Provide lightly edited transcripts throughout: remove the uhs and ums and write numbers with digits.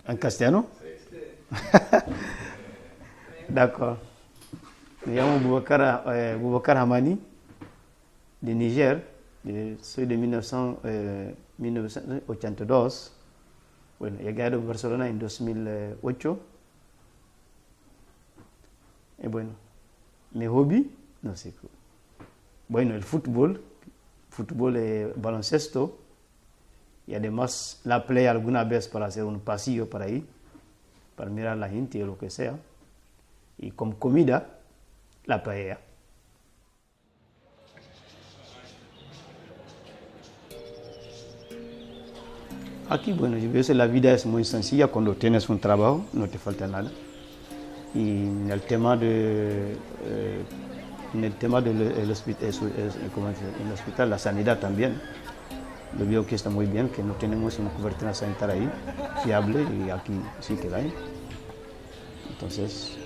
En castellano. D'accord. Me llamo Boubacar Hamani, de Niger. Soy de 1982. Bueno, llegué a Barcelona en 2008. Y bueno, mi hobby, no sé. Bueno, el fútbol baloncesto. Y además la play alguna vez para hacer un pasillo para ahí, para mirar a la gente o lo que sea. Y como comida, la paella. Aquí, bueno, yo veo que la vida es muy sencilla. Cuando tienes un trabajo, no te falta nada. Y en el tema del hospital, la sanidad también. Lo veo que está muy bien, que no tenemos una cobertura sanitaria ahí, fiable, y aquí sí que la hay. Entonces,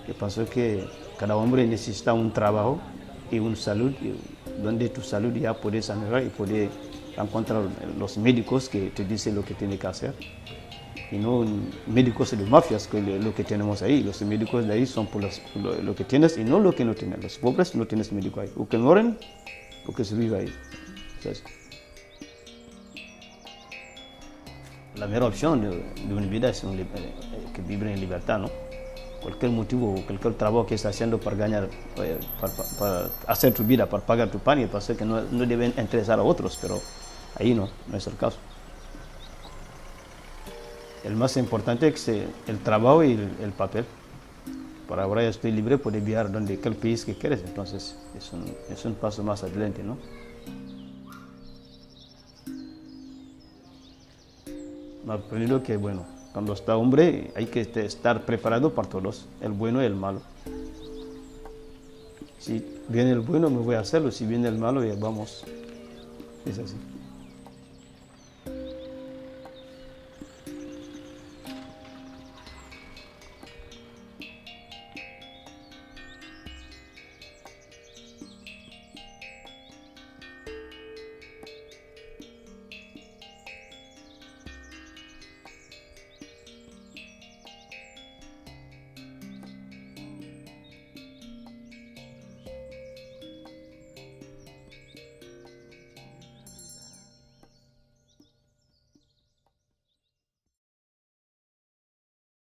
yo pienso que cada hombre necesita un trabajo y una salud, donde tu salud ya puede sanar y puede encontrar los médicos que te dicen lo que tiene que hacer. Y no médicos de mafias, que lo que tenemos ahí. Los médicos de ahí son por lo que tienes y no lo que no tienes. Los pobres no tienes médico ahí. O que mueren o que se vive ahí. ¿Sabes? La mejor opción de una vida es que vivir en libertad, ¿no? Cualquier motivo, cualquier trabajo que estás haciendo para ganar, para hacer tu vida, para pagar tu pan, y para que no deben interesar a otros, pero ahí no es el caso. El más importante es el trabajo y el papel. Por ahora estoy libre, puedo viajar donde cualquier país que quieres, entonces es un paso más adelante, ¿no? Me ha aprendido que, bueno, cuando está hombre hay que estar preparado para todos, el bueno y el malo. Si viene el bueno, me voy a hacerlo. Si viene el malo, ya vamos. Es así.